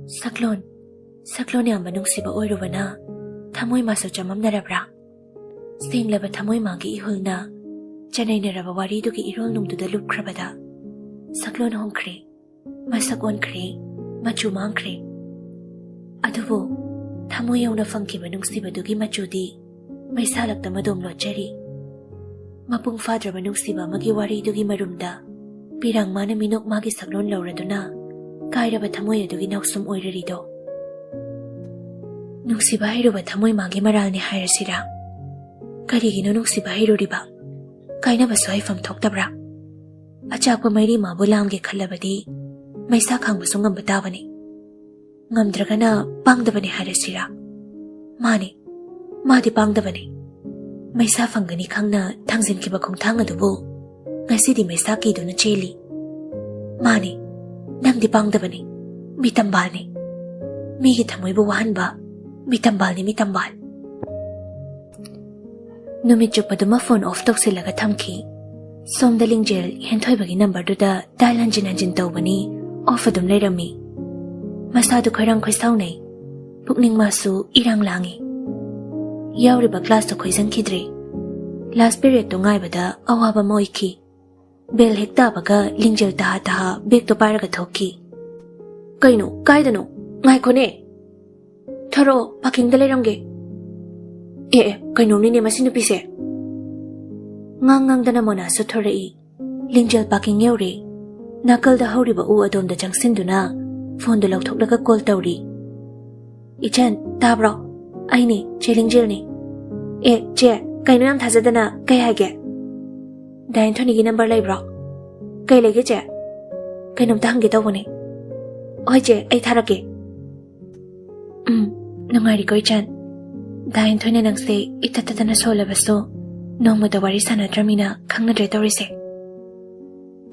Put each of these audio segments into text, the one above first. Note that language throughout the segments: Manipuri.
Saklon yamba nungsiba oirubana thamoi masu chamam narabra singlaba thamoi magi ihulna chanai naraba wari dugi irol nungduda lupkrabada saklon hongkre masak onkre machu mangkre adubu thamoi yauna fangkiba nungsiba dugi machudi maisalakta madom lochari mapung fadraba nungsiba magi wari dugi marumda pirang mana minok magi saklon lauraduna kairaba thamoi adugi nausum oirarido nungsiba hairuba thamoi magi maralni hairasira karigino nungsiba hairuriba kainaba soifam thoktabra achakpa mairi mabu lamge khallabadi maisa khangba sungam batabani ngamdragana pangdabani hairasira madi pangdabani maisa fangani khangna thangjinkiba khongthang adubu ngasidi maisa kiduna cheli mani nangdi pangdabani mitambalni migi thamoibu wahanba mitambal numit chupaduma phone off toksilaga thamki somda lingjel henthoibagi number duda dial hanjin tawbani off adum leirami masadu kharang khoisaunai pukning masu irang langi yauriba class to khoisan khidre last period to ngaibada awaba moiki bel hekta baga lingjel ta beg to paraga thoki kaino kaidano ngai khone tharo parking da leiramge kainomni ne masinu pise ngang dana mona su thorai lingjel parking yauri nakal da horiba u adom da changsinduna phone da lauthokdaga call tawri ichan tabro aini che lingjel ni che kaino yam thajadana kai hage dain thoni gi number laibro kai lege che kainom ta hange tawbone oi che ai tharake nangari koi chan dain thoine nangse itatana solabaso nongmada wari sanadramina khangnadre tawrise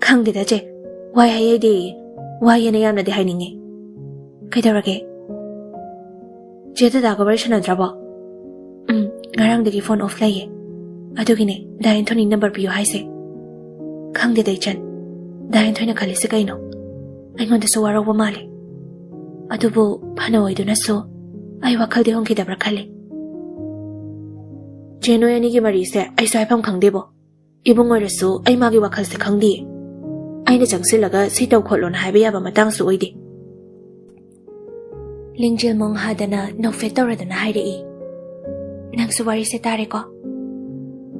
khangde da je wai hayai de wai yana yamna de haininge kaidarage jeta da ga wari sanadraba ngarang dagi phone off laye adugine dain thoni number piyo haise khangde dai chan dain thoina khalise kaino aingonda so warawa male adubu phana oiduna so ai wakhal de hongki dabra khale jeno yani gi mari se ai sai pham khangdebo ibung oirasu ai magi wakhal se khangdi aina jangsilaga sitaw kholon haiba yaba matang su oide lingjel mong hadana nokfe tawradana hairei nang su wari se tare ko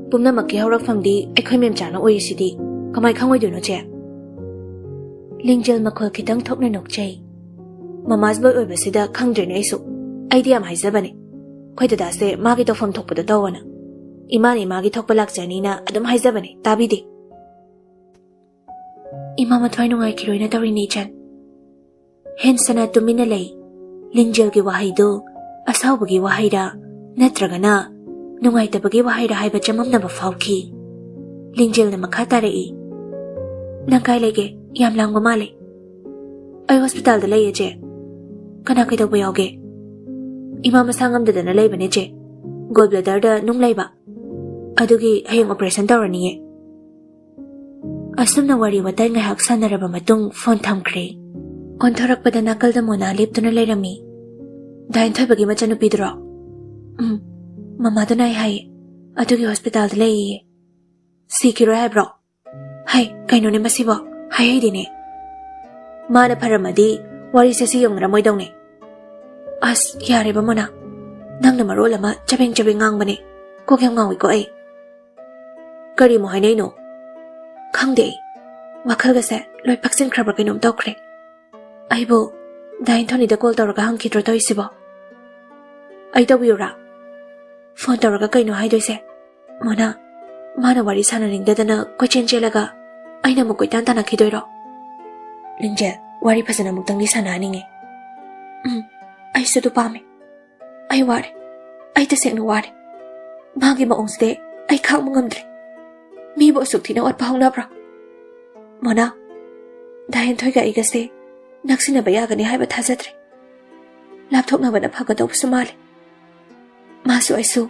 pumna makki haurak famdi aikhoi mem chana oisidi kamai khangoi duno che lingjel makhol kitang thokna nokchai mamas boy oibasida khangdrene aisu idea mai zabane khoida da se magi to phone thokpada dawana imani magi thokpa lakjani na adum haizabane tabide imama thainu ngai kiroina tawri ni chan hensana tumina lei lingjel gi wahaido asawbagi wahaira natragana nungai tabagi wahaira haiba chamamna ba fauki lingjel na makha tarei nangai lege yam langwa male ai hospital da lei je kana kai da boyoge Ima masangam da na laibane che gallbladder da nung laiba adugi hayang operation tawrani asumna wari watai ngai hak sanaraba matung phone thamkre onthorakpada nakal da mona leptuna leirami dain thoibagi machanu pidro mama da nai hai adugi hospital da lei sikiro haibro hai kaino ne masibo hai dine mana pharamadi wari se siyong ramoi dawne as yare ba mona nangna marol ama chabeng ngang bane ko kyam ngawi ko ai kari mo hainai no khangde wakhal ga se loi paksin khrabra kainom tawkre ai bo dain thoni da call tawraga hang khitro toisibo ai tawiyura phone tawraga kaino haidoi se mona mana wari sanaring dadana ko chenjelaga aina mo koitan tana khidoiro lingjel wari phasana muktangni sana aninge ai sudu pame ai ware ai ta sek no ware magi ma ongste ai khang ngamdre mi bo suk thina wat phang na bra mona dain thoi ga igase naksina baya ga ni haiba thajatre lapthok na bana phaga do sumale masu aisu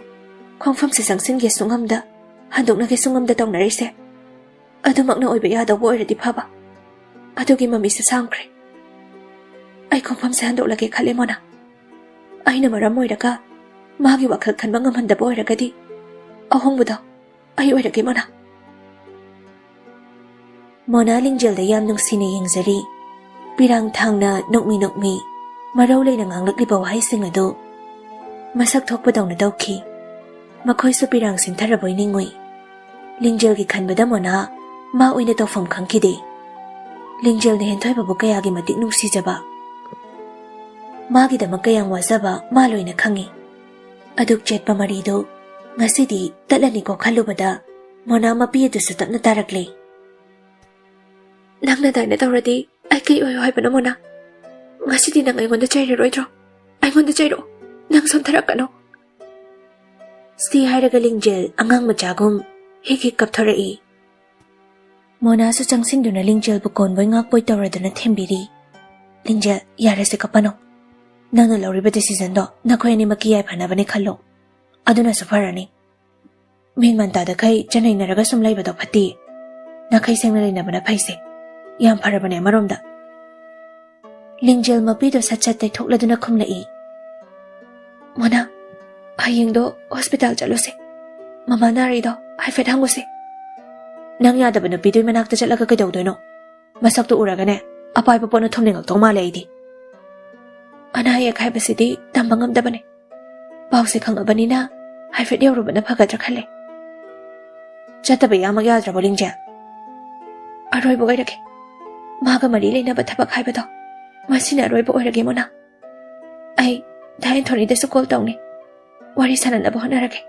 khongfam se sangsin ge sungamda handok na ge sungamda tong na rise adumak na oiba ya da wo ira di phaba adugi mami se sangkre ai khongfamse handolage khale mona. Aina maram oiraga magi wakhal khanba ngamhandaba oiragadi ahongbudo ai oirage mona. Mona lingjel da yam nungsina yengzari pirang thangna nokmi marau leina nganglakliba wahaising adu masak thokpadawna dawki. Makhoisu pirang sintharaboi ningui. Lingjel gi khanbada mona ma oina tawfam khangkide. Lingjel ne Henthoibabu kayagi matik nungsijaba. Magi da makayang wazaba ma loina khangi. Aduk chetpa marido ngasidi tatlani ko khalubada mona mapi adusu tapna tarakle. Nangna daina tawradi ai kai oyo haibana mona. Ngasidi nang aingonda chairoidro. Aingonda chairo. Nang somtharakano. Si hairaga Lingjel angang machagum hik kapthorai. Mona su changsinduna Lingjel bu konboi ngakpoi tawraduna thembiri. Lingjel yarase kapano. Nangna lauriba decision do nakhoi ani makiyai phanabane khallo. Aduna su farani. Mingman tada kai chanai naraga sum laibado phati. Nakhai sengna lainabana phaise. Yam pharabane maromda. Lingjel mapido satchat tai thokladuna khumlai. Mona hayengdo hospital chalose. Mama narido haifet hanguse. Nang yadabana pidoi manakta chatlaga kaidawdoino. Masakto uragane apai papona thomningak tongma leidi. Anaya haibasidi tamba ngamdabane. Pause khangabanina haifet yawrubana phagadra khale. Chataba yamag yadrabo Lingjel. Aroibo oirage. Maga mari leinaba thabak haibado masina aroibo oirage mona. Ai dain thoni desu call tawni. Wari sananaba honarage.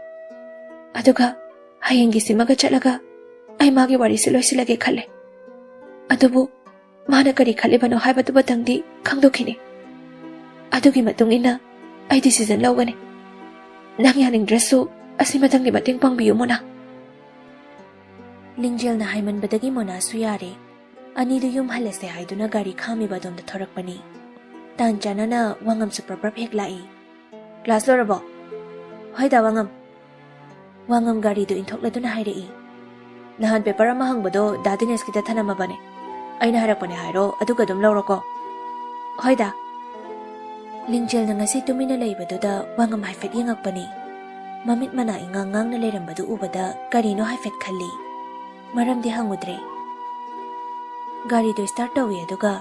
Aduga hayengi simaga chatlaga ai magi wari siloisilage khale. Adubu mana kari khalibano haibadu batangdi khangdokhini. Adugi matungina ai decision lawgani. Nang yaningdrasu asi matangi mating pangbiyu mona. Lingjel na haimanbadagi mona su yare. Anidu yum halase haiduna gari khami badonda thorakpani. Tan chanana wangam superprap hek lai. Class lorabo. Hoida wangam. Wangam gari du inthokladuna hairei. Nahan paper ama hangbado dadines kita thanamabane. Aina harakpane hairo aduga dum lawroko. Hoida. Lingjel na ngasi tumina leibaduda wangam haifet yengakpani. Mamit mana ingangang na leirambadu ubada gari no haifet khalli. Maramdi hangudre. Gari do start tawi aduga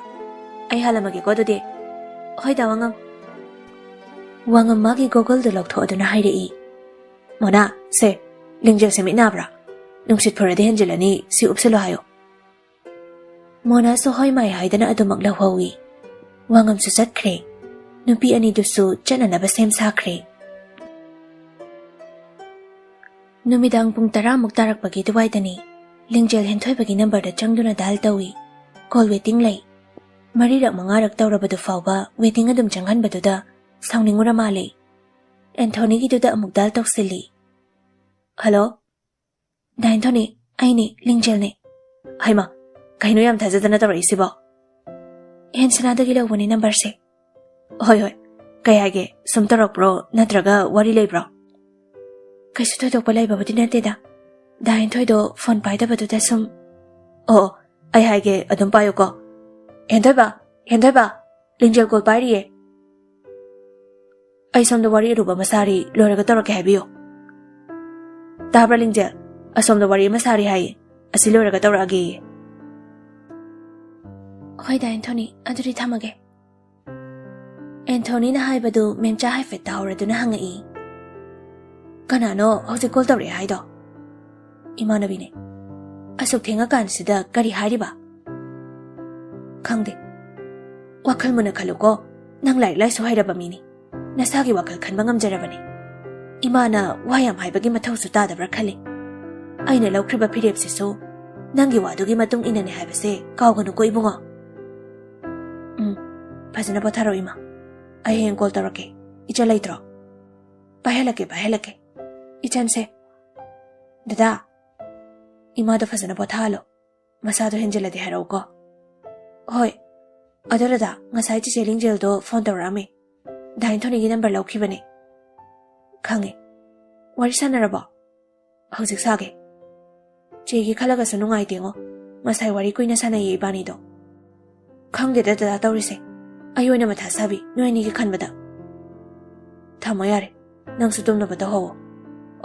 ai halamage ko dode. Hoida wangam. Wangam magi Google do loktho aduna hairei. Mona se Lingjel se minabra. Nungsit phurade henjelani si upselo hayo. Mona so hoi mai haidana adumak lawhawi. Wangam su satkre. Nupi ani dusu chananaba sem sakre. Numidang pung 10 muktarakpagi duwaidani. Lingjel Henthoibagi number da changduna dal tawi. Call waiting lay. Marirak mangarak tawrabadu fawba waiting adum changhanbaduda sawningura male. Anthony giduda amuk dal tawsili. Hello? Da Anthony, aini Lingjel ne. Haima, kaino yam thajadana tawraisibo. Hensanadagi lawbani number se. Hoi hoi, kayage sumtarok bro natraga wari lay bro. Kaisu thoidokpa laibabadi nateda. Da Anthony phone paidabaduda sum. Oh, ai haige adum payo ko. Henthoiba, Lingjel call pairiye. Ai somda wari ruba masari loraga tawrake haibiyo. Tabra Lingjel, asomda wari masari hai asi loraga tawrage. Hoida Anthony, aduri thamage. Anthony na haibadu memcha haifet tawraduna hangai. Kanano hausi call tawre haido. Imanabine. Asuk thenga kansida kari hariba. Khangde. Wakhal muna khaluko nang lai so hairaba mini. Nasagi wakhal khanba ngamjarabani. Imana wayam haibagi mathau su tadabra khale. Aina lawkhriba phirepsisu nangi wadugi matung inane haibase kawganu ko ibungo. Phajana potharo ima. Ai heng call tarake. Icha laitro. Pahelake. Ichanse. Dada. Imado phajana pothalo. Masado henjeladi harauko. Hoi. Adorada ngasai chi Lingjel do phone tawrame. Da Anthony gi number lawkhibane. Khange. Wari sanarabo. Hojik sage. Chegi khalaga su nungai tengo. Ngasai wari kuina sanaye ibani do. Khangde da tawrise. Ayoina matha sabi noini gi khanbada thamo yare nang su tumna bada ho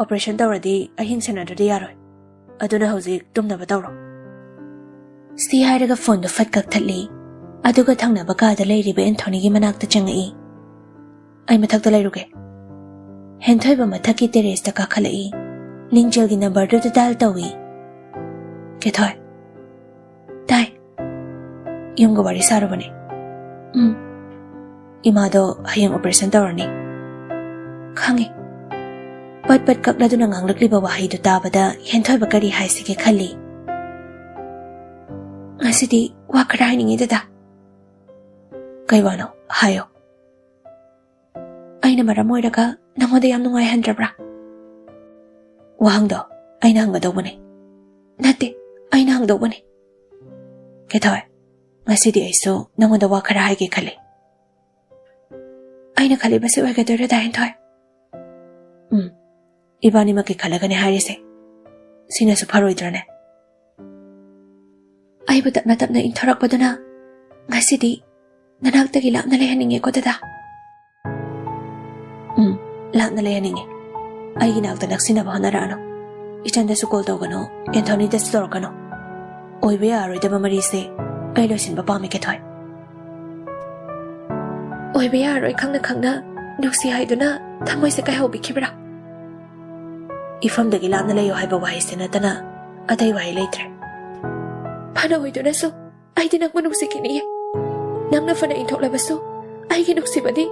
operation tawradi ahing senadadi yaroi aduna hauji tumna bada ro si hairaga phone do fat kak thali aduga thangna baka da leiribe Anthony gi manak ta changai ai mathak da leiruge henthoi ba mathaki terrace ta ka khalai lingjel gi number do dial tawi Kethoi tai yumgo bari saru bane Imado hayang operation tawrani khangi pat pat kakla duna nganglakli ba wahi du tabada henthoi ba kari haisige khali asidi wa khara ningi dada kaiwano hayo aina maramoiraga namoda yam nungai handrabra wahangdo aina hanga dawbane nate aina hang dawbane Kethoi ngasidi aiso namoda wa khara haige khali aina khali base wa gadara da henthoi ibani maki khalagane harise sina su pharoidrane ai ba tapna tapna intharak paduna ngasidi nanak tagi lakna lehaninge ko dada lakna lehaninge ai ginak ta naksina ba hanara ano ichanda su call tawgano Anthony da store kano oibe aroi da mamari se ai losin ba pame Kethoi oibe aroi khangna nuksi haiduna thamoi se kai hobi khibra ifam dagi lakna leyo haiba wahi se natana adai wahi leitre phana hoiduna so ai dinak manuksi kiniye nangna fana inthokla baso ai gi nuksi badi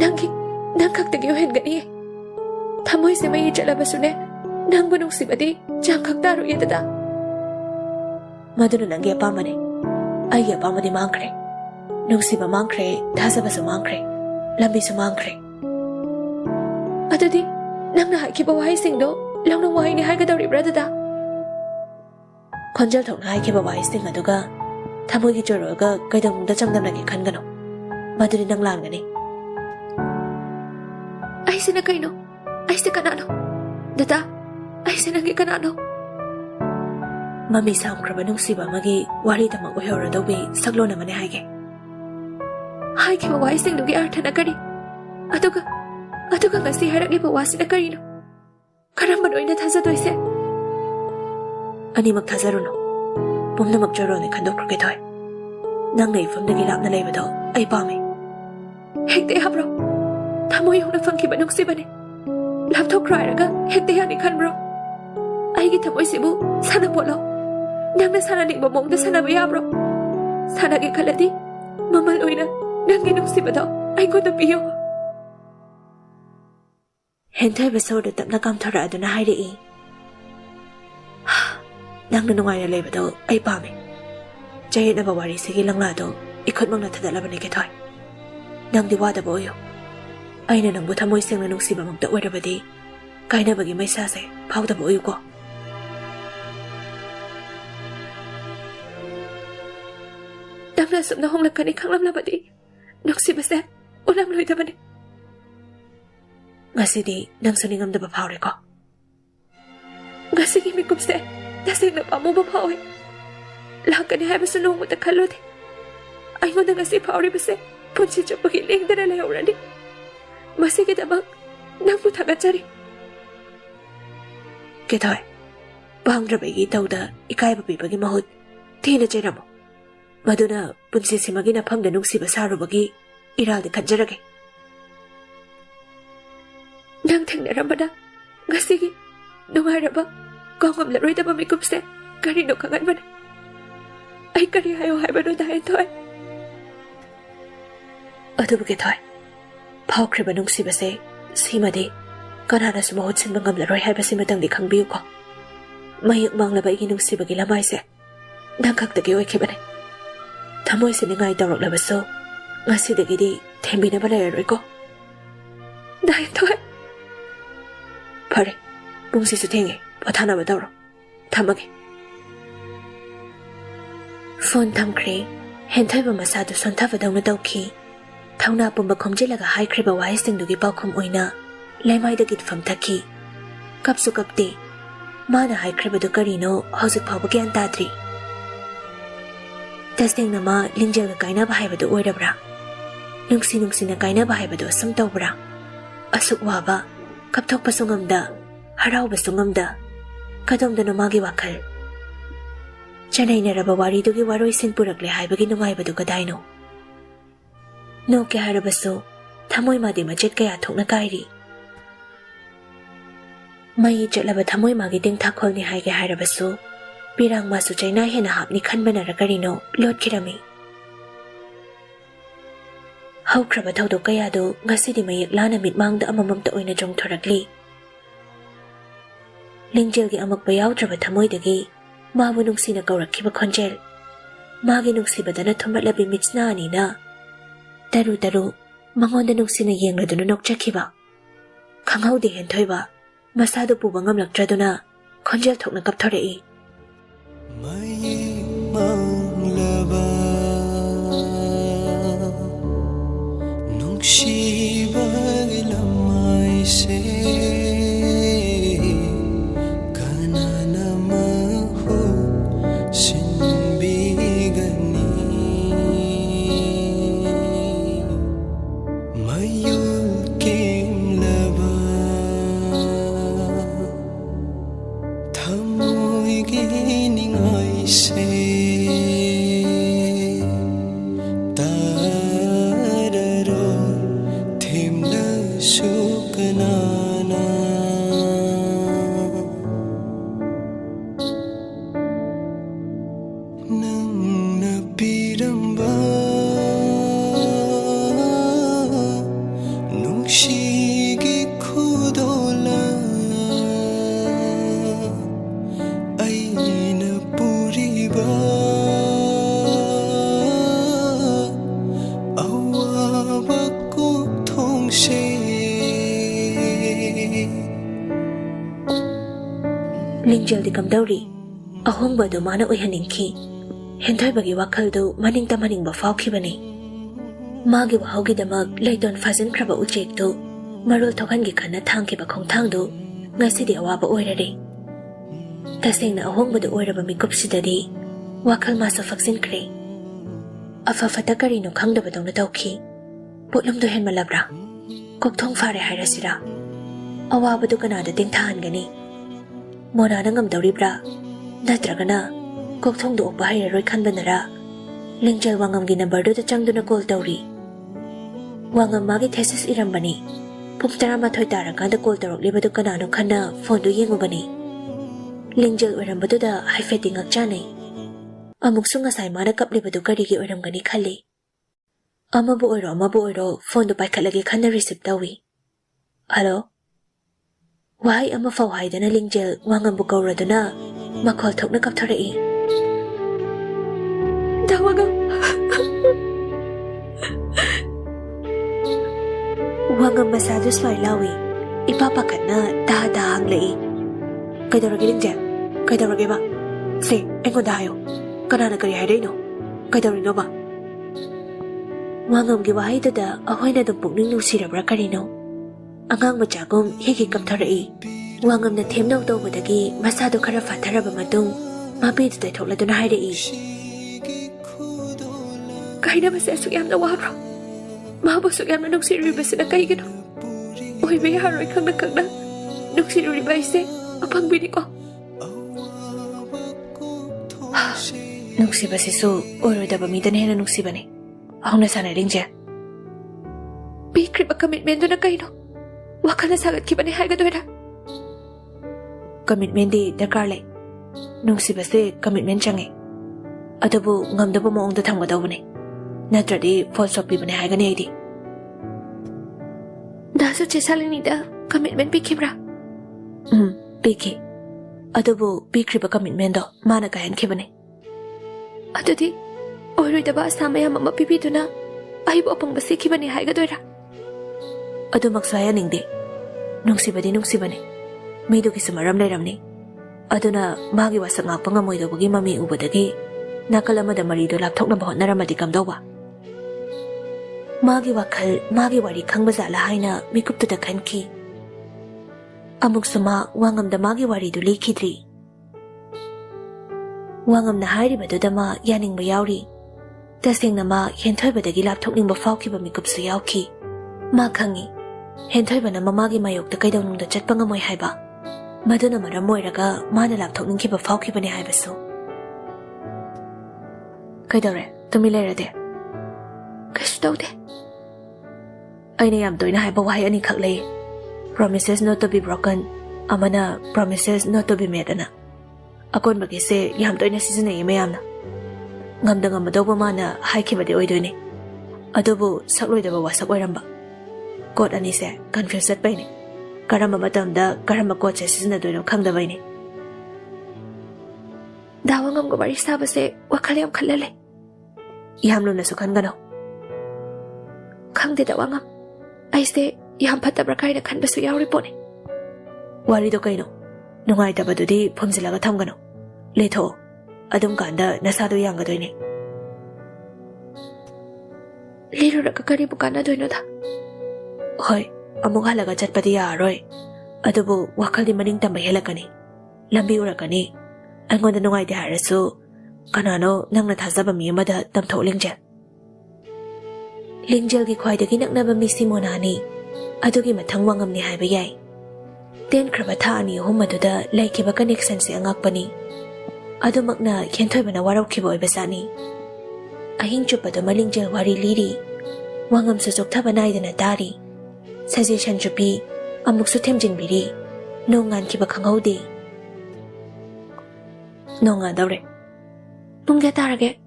nangi nang khak tagi hen gani thamoi se mai chala basune nang nuksi badi jang khak taru ye dada maduna nangi apamane ai gi apamadi mangkre nuksi ba mangkre dhasa basu mangkre lambi su mangkre adadi nangna haki ba wahi singdo langna wahi ni hai ga dawri brada da konjal thokna hai ki ba wahi sing aduga thamoi gi joroga kaidang da chamdam lagi khangano maduri nang langani ai sina kaino ai se kanano dada ai sina gi kanano mami sam kraba nungsi ba magi wari tama go hora dobi saglona mane haige hai ki ba wahi sing dugi arthana kari aduga ngasi haragi ba wasina karino karamba noina thaza doise animak thazaruno pumnamak jorone khandokru Kethoi nang nei famdagi lapna leibado ai pame hekte habro thamoi huna fangki ba nuksi bane lapthok rairaga hekte yani khanbro ai gi thamoi sibu sana bolo nangna sana ning ba mongda sana ba yabro sana gi khalati mamal oina nang gi nuksi bado ai ko da piyo henthai ba soda tapna kam thara aduna haire e nangna nungai leibado ai pame jayena ba wari sigi langla do ikhot mangna thadala bane Kethoi nangdi wada boyo aina nangbu thamoi sengna nungsi ba mangda oirabadi kaina bagi maisa se phauda boyo ko damna sumna hongla kani khanglam labadi nuksi base ulam loida bane ngasidi nang suningam da ba phawre ko ngasigi mi kupse dasengna pamu ba phawi lakani hai basu nong muta khalode ai ngonda ngasi phawre base punchi chapagi lengdana leurani masigi dabak nangbu thagachari Kethoi bangrabegi tauda ikai ba pibagi mahut thina cheramo maduna punchi simagi na phamda nungsi ba sarubagi iral de khanjarage nang thengna rambada ngasigi nungaraba kongam la roida ba mikupse kari no khangan bane ai kari hayo hai bano da Thoi adubu Kethoi phawkhriba nungsi base simade kanana su mahut sin bangam la roi hai basi matang di khangbiu ko mayak mangla ba igi nungsi bagi lamai se nang khak tagi oi khibane thamoi se ningai tawrak la baso ngasi dagi di thembina ba la roi ko da Thoi phare pungsi su thenge pathana ba tawro thamage phone thamkhre henthai ba masa du sontha ba dawna tawki thawna pumba khomjilaga haikhriba wai singdugi paukhum oina laimai da git pham thaki kapsu kapte mana haikhriba du karino hauzik phawba gyan tadri testing nama lingjel ga kaina ba haiba du oirabra ꯅꯨꯡꯁꯤꯅ ꯀꯥꯏꯅꯕ ꯍꯥꯏꯕꯗꯣ ꯑꯁꯨꯝ ꯇꯧꯕ꯭ꯔꯥ? ꯑꯁꯨꯛ ꯋꯥꯕ, ꯀꯞꯊꯣꯛꯄꯁꯨ ꯉꯝꯗ, ꯍꯔꯥꯎꯕꯁꯨ ꯉꯝꯗ, ꯀꯗꯣꯝꯗꯅꯣ ꯃꯥꯒꯤ ꯋꯥꯈꯜ? ꯆꯅꯩꯅꯔꯕ ꯋꯥꯔꯤꯗꯨꯒꯤ ꯋꯥꯔꯣꯏꯁꯤꯟ ꯄꯨꯔꯛꯂꯦ ꯍꯥꯏꯕꯒꯤ ꯅꯨꯡꯉꯥꯏꯕꯗꯨ ꯀꯗꯥꯏꯅꯣ? ꯅꯣꯛꯀꯦ ꯍꯥꯏꯔꯕꯁꯨ ꯊꯃꯣꯏ ꯃꯥꯗꯤ ꯃꯆꯦꯠ ꯀꯌꯥ ꯊꯣꯛꯅ ꯀꯥꯏꯔꯤ꯫ ꯃꯩ ꯆꯠꯂꯕ ꯊꯃꯣꯏ ꯃꯥꯒꯤ ꯇꯦꯡꯊꯥꯈꯣꯜꯅꯤ ꯍꯥꯏꯒꯦ ꯍꯥꯏꯔꯕꯁꯨ ꯄꯤꯔꯥꯡ ꯃꯥꯁꯨ ꯆꯩꯅꯥ ꯍꯦꯟꯅ ꯍꯥꯞꯅꯤ ꯈꯟꯕꯅꯔ ꯀꯔꯤꯅꯣ ꯂꯣꯠꯈꯤꯔꯝꯃꯤ꯫ ꯍꯧꯈ꯭ꯔꯕ ꯊꯧꯗꯣꯛ ꯀꯌꯥꯗꯨ ꯉꯁꯤꯗꯤ ꯃꯌꯦꯛ ꯂꯥꯅ ꯃꯤꯠꯃꯥꯡꯗ ꯑꯃꯃꯝꯇ ꯑꯣꯏꯅ ꯆꯣꯡꯊꯣꯔꯛꯂꯤ꯫ ꯂꯤꯡꯖꯦꯜꯒꯤ ꯑꯃꯛꯄ ꯌꯥꯎꯗ꯭ꯔꯕ ꯊꯃꯣꯏꯗꯒꯤ ꯃꯥꯕꯨ ꯅꯨꯡꯁꯤꯅ ꯀꯧꯔꯛꯈꯤꯕ ꯈꯣꯟꯖꯦꯜ, ꯃꯥꯒꯤ ꯅꯨꯡꯁꯤꯕꯗꯅ ꯊꯨꯝꯍꯠꯂꯕꯤ ꯃꯤꯠꯁꯅꯥ ꯑꯅꯤꯅ ꯇꯔꯨ ꯃꯉꯣꯟꯗ ꯅꯨꯡꯁꯤꯅ ꯌꯦꯡꯂꯗꯨꯅ ꯅꯣꯛꯆꯈꯤꯕ꯫ ꯈꯪꯍꯧꯗꯦ ꯍꯦꯟꯊꯣꯏꯕ ꯃꯁꯥꯗꯨ ꯄꯨꯕ ꯉꯝꯂꯛꯇ꯭ꯔꯗꯨꯅ ꯈꯣꯟꯖꯦꯜ ꯊꯣꯛꯅ ꯀꯞꯊꯣꯔꯛꯏ꯫ ꯅꯨꯡꯁꯤꯕꯒꯤ ꯂꯃꯥꯏꯁꯦ ꯀꯅꯥꯅ ꯃꯍꯨꯠ ꯁꯤꯟꯕꯤꯒꯅꯤ? ꯃꯌꯨꯜ ꯀꯦꯝꯂꯕ ꯊꯃꯣꯏꯒꯤ ꯅꯤꯡꯉꯥꯏꯁꯦ ꯂꯤꯡꯖꯦꯜꯗꯤ ꯀꯝꯗꯧꯔꯤ? ꯑꯍꯣꯡꯕ ꯑꯗꯨ ꯃꯥꯅ ꯑꯣꯏꯍꯟꯅꯤꯡꯈꯤ꯫ ꯍꯦꯟꯊꯣꯏꯕꯒꯤ ꯋꯥꯈꯜꯗꯨ ꯃꯅꯤꯡ ꯇꯝꯍꯟꯅꯤꯡꯕ ꯐꯥꯎꯈꯤꯕꯅꯤ꯫ ꯃꯥꯒꯤ ꯋꯥꯍꯧꯒꯤꯗꯃꯛ ꯂꯩꯇꯣꯟ ꯐꯥꯖꯤꯟꯈ꯭ꯔꯕ ꯎꯆꯦꯛꯇꯨ ꯃꯔꯣꯜ ꯊꯣꯛꯍꯟꯒꯦ ꯈꯟꯅ ꯊꯥꯡꯈꯤꯕ ꯈꯣꯡꯊꯥꯡꯗꯨ ꯉꯁꯤꯗꯤ ꯑꯋꯥꯕ ꯑꯣꯏꯔꯔꯦ꯫ ꯇꯁꯦꯡꯅ ꯑꯍꯣꯡꯕꯗꯨ ꯑꯣꯏꯔꯕ ꯃꯤꯀꯨꯞꯁꯤꯗꯗꯤ ꯋꯥꯈꯜ ꯃꯥꯁꯨ ꯐꯛꯆꯤꯟꯈ꯭ꯔꯦ꯫ ꯑꯐ ꯐꯠꯇ ꯀꯔꯤꯅꯣ ꯈꯪꯗꯕꯗꯧꯅ ꯇꯧꯈꯤ꯫ ꯄꯣꯠꯂꯨꯝꯗꯨ ꯍꯦꯟꯃꯜꯂꯕ꯭ꯔꯥ? ꯀꯣꯛꯊꯣꯡ ꯐꯥꯔꯦ ꯍꯥꯏꯔꯁꯤꯔꯥ? ꯑꯋꯥꯕꯗꯨ ꯀꯅꯥꯗ ꯇꯦꯡꯊꯥꯍꯟꯒꯅꯤ? ꯃꯣꯅꯥꯅ ꯉꯝꯗꯧꯔꯤꯕ꯭ꯔꯥ? ꯅꯠꯇ꯭ꯔꯒꯅ ꯀꯣꯛꯊꯣꯡꯗꯨ ꯑꯣꯛꯄ ꯍꯩꯔꯔꯣꯏ ꯈꯟꯕꯅꯔꯥ? ꯂꯤꯡꯖꯦꯜ ꯋꯥꯉꯝꯒꯤ ꯅꯝꯕꯔꯗꯨꯗ ꯆꯪꯗꯨꯅ ꯀꯣꯜ ꯇꯧꯔꯤ꯫ ꯋꯥꯉꯝ ꯃꯥꯒꯤ ꯊꯦꯁꯤꯁ ꯏꯔꯝꯕꯅꯤ꯫ ꯄꯨꯡ 11 ꯇꯥꯔꯀꯥꯟꯗ ꯀꯣꯜ ꯇꯧꯔꯛꯂꯤꯕꯗꯨ ꯀꯅꯥꯅꯣ ꯈꯟꯅ ꯐꯣꯟꯗꯨ ꯌꯦꯡꯉꯨꯕꯅꯤ꯫ ꯂꯤꯡꯖꯦꯜ ꯑꯣꯏꯔꯝꯕꯗꯨꯗ ꯍꯥꯏꯐꯦꯠꯇꯤ ꯉꯛꯆꯥꯅꯩ꯫ ꯑꯃꯨꯛꯁꯨ ꯉꯁꯥꯏ ꯃꯥꯅ ꯀꯞꯂꯤꯕꯗꯨ ꯀꯔꯤꯒꯤ ꯑꯣꯏꯔꯝꯒꯅꯤ ꯈꯜꯂꯤ꯫ ꯑꯃꯕꯨ ꯑꯣꯏꯔꯣ ꯐꯣꯟꯗꯨ ꯄꯥꯏꯈꯠꯂꯒꯦ ꯈꯟꯅ ꯔꯤꯁꯤꯞ ꯇꯧꯏ꯫ ꯍꯜꯂꯣ? ꯋꯥꯍꯩ ꯑꯃꯐꯥꯎ ꯍꯥꯏꯗꯅ ꯂꯤꯡꯖꯦꯜ ꯋꯥꯉꯝꯕꯨ ꯀꯧꯔꯗꯨꯅ ꯃꯈꯣꯜ ꯊꯣꯛꯅ ꯀꯞꯊꯣꯔꯛꯏ꯫ ꯋꯥꯉꯝ ꯃꯁꯥꯗꯨ ꯁ꯭ꯋꯥꯏ ꯂꯥꯎꯏ꯫ ꯏꯄꯥ ꯄꯥꯈꯠꯅ ꯇꯥ ꯍꯪꯂꯛꯏ꯫ ꯀꯩꯗꯧꯔꯒꯦ ꯂꯤꯡꯖꯦꯜ? ꯀꯩꯗꯧꯔꯒꯦꯕ? ꯁꯦ ꯑꯩꯉꯣꯟꯗ ꯍꯥꯏꯌꯣ꯫ ꯀꯅꯥꯅ ꯀꯔꯤ ꯍꯥꯏꯔꯛꯏꯅꯣ? ꯀꯩꯗꯧꯔꯤꯅꯣꯕ? ꯋꯥꯉꯝꯒꯤ ꯋꯥꯍꯩꯗꯨꯗ ꯑꯩꯈꯣꯏꯅ ꯑꯗꯨꯝ ꯄꯨꯛꯅꯤꯡ ꯅꯨꯡꯁꯤꯔꯕ꯭ꯔꯥ ꯀꯔꯤꯅꯣ? ꯑꯉꯥꯡ ꯃꯆꯥꯒꯨꯝ ꯍꯤꯒꯤ ꯀꯞꯊꯣꯔꯛꯏ꯫ ꯋꯥꯉꯝꯅ ꯊꯦꯝꯅꯧ ꯇꯧꯕꯗꯒꯤ ꯃꯁꯥꯗꯨ ꯈꯔ ꯐꯥꯊꯔꯕ ꯃꯇꯨꯡ ꯃꯄꯤꯗꯨ ꯇꯩꯊꯣꯛꯂꯗꯨꯅ ꯍꯥꯏꯔꯛꯏ꯫ ꯀꯥꯏꯅꯕꯁꯦ ꯑꯁꯨꯛ ꯌꯥꯝꯅ ꯋꯥꯕ꯭ꯔꯣ? ꯃꯥꯕꯨ ꯑꯁꯨꯛ ꯌꯥꯝꯅ ꯅꯨꯡꯁꯤꯔꯨꯔꯤꯕꯁꯤꯅ ꯀꯩꯒꯤꯅꯣ? ꯑꯣꯏꯕ ꯌꯥꯔꯣꯏ ꯈꯪꯅ ꯅꯨꯡꯁꯤꯔꯨꯔꯤꯕ ꯑꯩꯁꯦ ꯑꯐꯪꯕꯤꯅꯤꯀꯣ? ꯅꯨꯡꯁꯤꯕꯁꯤꯁꯨ ꯑꯣꯏꯔꯣꯏꯗꯕ ꯃꯤꯗꯅ ꯍꯦꯟꯅ ꯅꯨꯡꯁꯤꯕꯅꯤ꯫ ꯍꯧꯅ ꯁꯥꯟꯅ ꯂꯤꯡꯖꯦꯜ꯫ ꯄꯤꯈ꯭ꯔꯤꯕ ꯀꯃꯤꯠꯃꯦꯟꯗꯨꯅ ꯀꯩꯅꯣ? ꯋꯥꯈꯜꯅ ꯁꯥꯒꯠꯈꯤꯕꯅꯤ ꯍꯥꯏꯒꯗꯣꯏꯔꯥ? ꯀꯃꯤꯠꯃꯦꯟꯗꯤ ꯗꯔꯀꯥꯔ ꯂꯩ꯫ ꯅꯨꯡꯁꯤꯕꯁꯦ ꯀꯃꯤꯠꯃꯦꯟ ꯆꯪꯉꯦ꯫ ꯑꯗꯨꯕꯨ ꯉꯝꯗꯕ ꯃꯑꯣꯡꯗ ꯊꯝꯒꯗꯧꯕꯅꯤ꯫ ꯅꯠꯇ꯭ꯔꯗꯤ ꯐꯣꯜ ꯁꯣꯞ ꯄꯤꯕꯅꯦ ꯍꯥꯏꯒꯅꯤ ꯑꯩꯗꯤ꯫ ꯗꯥꯁꯨ ꯆꯦ ꯁꯥꯂꯤꯅꯤꯗ ꯀꯃꯤꯠꯃꯦꯟ ꯄꯤꯈꯤꯕ꯭ꯔꯥ? ꯄꯤꯈꯤ꯫ ꯑꯗꯨꯕꯨ ꯄꯤꯈ꯭ꯔꯤꯕ ꯀꯃꯤꯠꯃꯦꯟꯗꯣ ꯃꯥꯅ ꯀꯥꯏꯍꯟꯈꯤꯕꯅꯤ꯫ ꯑꯗꯨꯗꯤ ꯑꯣꯏꯔꯣꯏꯗꯕ ꯑꯁꯥ ꯃꯌꯥꯝ ꯑꯃ ꯄꯤꯕꯤꯗꯨꯅ ꯑꯩꯕꯨ ꯑꯄꯪꯕ ꯁꯤꯈꯤꯕꯅꯤ ꯍꯥꯏꯒꯗꯣꯏꯔꯥ? ꯑꯗꯨꯃꯛꯁꯨ ꯍꯥꯏꯍꯟꯅꯤꯡꯗꯦ꯫ ꯅꯨꯡꯁꯤꯕꯗꯤ ꯅꯨꯡꯁꯤꯕꯅꯤ꯫ ꯃꯤꯗꯨꯒꯤꯁꯨ ꯃꯔꯝ ꯂꯩꯔꯝꯅꯤ꯫ ꯑꯗꯨꯅ ꯃꯥꯒꯤ ꯋꯥꯁꯛ ꯉꯥꯛꯄ ꯉꯝꯃꯣꯏꯗꯧꯕꯒꯤ ꯃꯃꯤ ꯎꯕꯗꯒꯤ ꯅꯥꯀꯜ ꯑꯃꯗ ꯃꯔꯤꯗꯨ ꯂꯥꯞꯊꯣꯛꯅꯕ ꯍꯣꯠꯅꯔꯝꯃꯗꯤ ꯀꯝꯗꯧꯕ? ꯃꯥꯒꯤ ꯋꯥꯈꯜ ꯃꯥꯒꯤ ꯋꯥꯔꯤ ꯈꯪꯕ ꯖꯥꯠꯂꯥ ꯍꯥꯏꯅ ꯃꯤꯀꯨꯞꯇꯨꯗ ꯈꯟꯈꯤ꯫ ꯑꯃꯨꯛꯁꯨ ꯃꯥ ꯋꯥꯉꯝꯗ ꯃꯥꯒꯤ ꯋꯥꯔꯤꯗꯨ ꯂꯤꯈꯤꯗ꯭ꯔꯤ꯫ ꯋꯥꯉꯝꯅ ꯍꯥꯏꯔꯤꯕꯗꯨꯗ ꯃꯥ ꯌꯥꯅꯤꯡꯕ ꯌꯥꯎꯔꯤ꯫ tasengna ma Kethoibadagi lapthokningba fawkiba mikupsu yawki. Ma khangi Kethoibana mamagi mayokta kaidawnungda chatpa ngamoi haiba. Maduna maram oiraga mana lapthokningkiba fawkibani haibasu. Kaidawre tumi leirade? Kaisu tawde. Aina yam toina haiba wahai ani khak lei. Promises not to be broken, amana promises not to be made ana. Akon bagi se yam toina sizinai mayamna. Ngamda ngamadawba mana haikibade oidoine. Adobu sakloidaba wasak oiramba. Kot ani se confused paine. Karamba matamda karamba kot se sizinadoino khangdabaine. Dawangam go bari sabase wakhal yam khallale. Yamluna su khangano. Khangde dawangam. Aise yam phatabra kaina khanbasu yawri pone. Wari do kaino. Nungai tabadudi phumzilaga thamgano. Letho. Adum kanda nasado yangadoine. Liru raka kari bukana doino da. Hoi, amuk halaga chatpadi yaroi. Adubu wakhali maning tamba helakani. Lambi urakani. Angonda nungai de harasu. Kanano nangna thazaba mi amada tamtho lingjel. Lingjel gi khwaidagi naknaba mi Simonani. Adugi mathang wangam ni haiba yai. Ten kraba tha ani ahum maduda laikiba connection se angakpani. Adumakna Kethoibana waraukiba oibasani. Ahing chupado malingjel wari liri. Wangam susuk thaba naidana dari. Suggestion chupi amuk su themjinbiri. Nongan kiba khanghaude. Nongan dawre. Pungya tarage.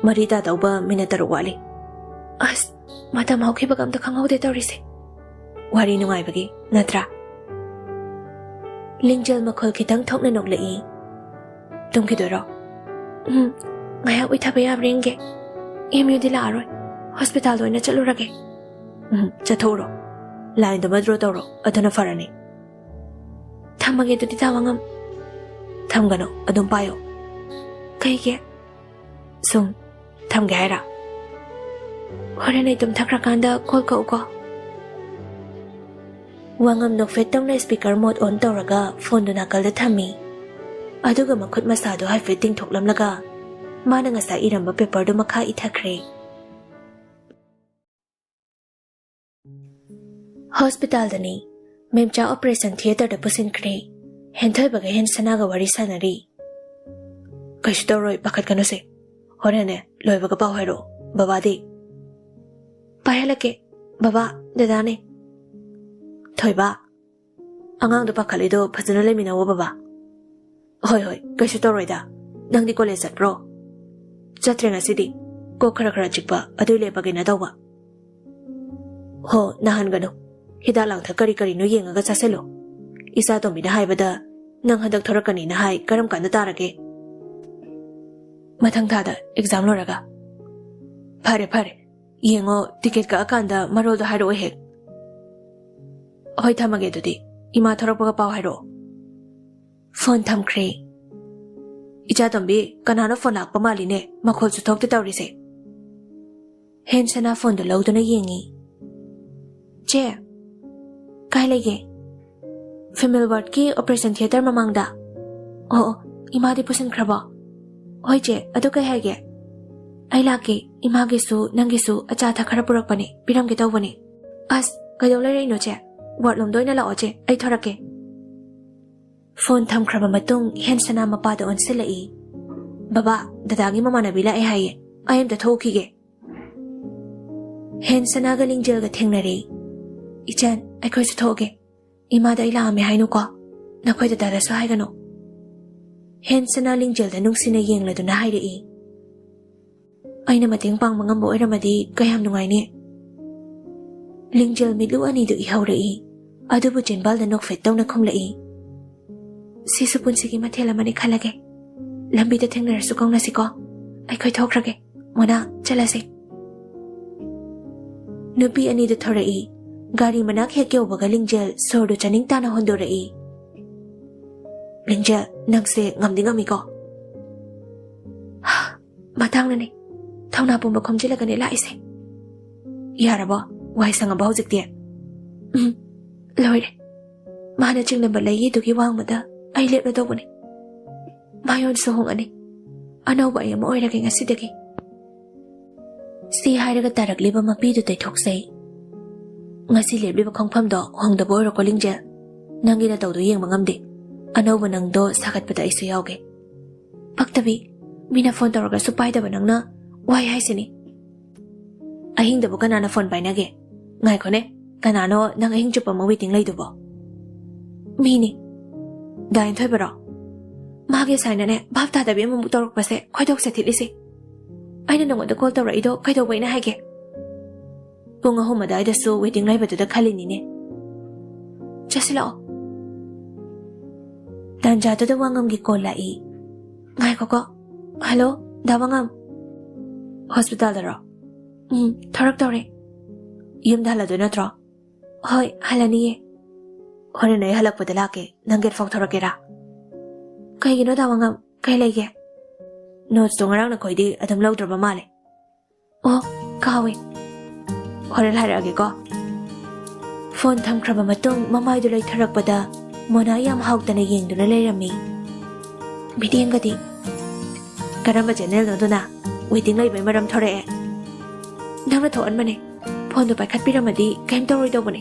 Marita tauba minataru wali. As mata maukiba gamta khanghaude tawrise. Wari nungai bagi natra. Lingjel makhol kitang thokna noklai. Tumkidoro. Ngayak uithaba yabringe. Emu dila aroi. Hospital doina chalurage. Chathoro. Line the madro toro aduna farani. Thamage to titawangam. Thamgano adum payo. Kaige. Sum thamgaira. Horene tum thakrakanda call ka uko. Wangam no fetong na speaker mode on toraga phone do nakal da thami. Aduga makhut masado hai fitting thoklam laga. Mana nga sa iramba paper do makha ithakre. Hospital dani memcha operation theater da pusin kre. Kethoibaga hen sanaga wari sanari. Kaishtoroi pakhat kanu se. Horene loibaga pau hairo. Baba de. Pahalake. Baba dadane. Thoiba. Angang do pakhalido phajana lemina wo baba. Hoi hoi kaishtoroi da. Nangdi college atro. Chatrenga sidi. Ko khara khara chikpa adu lebage na dawa. Ho nahan ganu. Hidalang tha kari kari no yengaga chaselo. Isa to mi da haibada nang hadak thorakani na hai karam kan tarage. Mathang thada exam loraga. Phare phare. Yengo ticket ka akanda marol da hairo he. Hoi thamage dudi ima thorakpaga paw hairo. Phone thamkre. Icha tombi kanano phone lakpa mali ne makhol chu thokte tawrise. Hen sana phone do lawduna yengi. Che Kai lege. Female ward ki operation theater mamangda. Oh, imadi pusin kraba. Hoi che, adu kai hage. Ai laki, imagi su, nangi su, acha tha khara purak pani, piram ke tawbani. As, kai dawla rei no che. Ward lom doina la oche, ai thorake. Phone tham kraba matung hen sana mapa da on silai. Baba, dadagi mama nabila ai haye. I am the thoki ge. Hen sana ga lingjel ga thengnare. Ichan, I koi su thoge. Imada ila ame hainu ko. Na koi da dada su haigano. Hen sana lingjel da nungsina yeng la do na haire I. Aina mating pang mangambo iramadi kayam nungai ni. Lingjel midlu ani do ihaura I. Adubu jinbal da nok fet daw na khumla I. Sisupun sigi mathela mani khalage. Lambi da thengnar su kong na si ko. Ai koi thokrage. Mona chalase. Nupi ani da thora I. Gari manak he kyo baga lingjel sordo chaning tana hondora I. Lingjel nangse ngamdi ngami ko. Matang na ni. Thau na pumba khomjila gani la ise. Yaraba wai sanga ba hojik dia. Loire. Mana chingna balai tu ki wang mada ai lep na do bani. Mayon so hong ani. Ano ba yam oira ke ngasidagi. Si hairaga tarakliba mapidu taitroksei. Ngasi lebliba khongphamdo hongdabo oiro ko lingjel. Nangina tawdo yengba ngamde. Anauba nangdo sagatpada aisu yauge. Paktabi, mina phone tawraga su paidaba nangna wai haisini. Ahingdabu kanana phone painage. Ngaikone, kanano nang ahing chupa ma waiting laidubo. Mini. Dain thoibaro. Mage sainane bhab tadabi amamuk tawrakpase khoidok se thilisi. Aina nangoda call tawraido kaidobaina haige. Pung ahum adaidasu waiting laibaduda khalinine. Chasilao. Tanjatuda wangamgi call lai. Ngaikoko. Hello, dawangam. Hospital daro. Thorak tawre. Yumda haladu natro. Hoi, halaniye. Horen ay halakpada lake nang get fok thorakera. Kaigino dawangam, kay laige. Notes to ngarang na koidi adam lawdraba male. Oh, kawi. Horen harage ko. Phone thamkraba matung mamaydu lay tharakpada mona yam hawtana yengduna layrami. Bidiyangadi. Karamba channel no duna waiting laybay maram thore. Nangna thoan mane. Phone do paikhat piramadi kaim tawroi dawbane.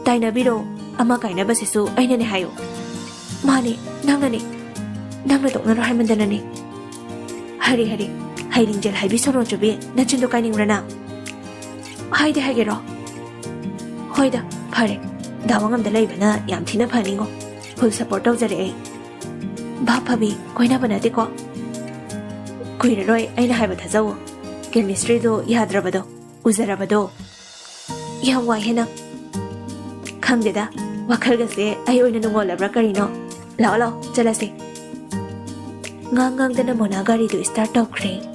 Taina biro ama kaina basisu aina ne hayo. Mane, nangna ne. Nangna toknaro haimandana ne. Hari hairingjel haibi sono chobi nachindo kainingrana. Haide haigero. Hoida, phare. Dawangam da laibana yam thina phaningo. Full support tawjare ai. Bhapabi koina banate ko. Kuiraroi aina haiba thajawo. Chemistry do yadrabado. Uzarabado. Yam wai hena. Khangdeda. Wakhal gase ai oina nungolabra karino. Lao, chalase. Ngang dana mona gari do start tawkhre.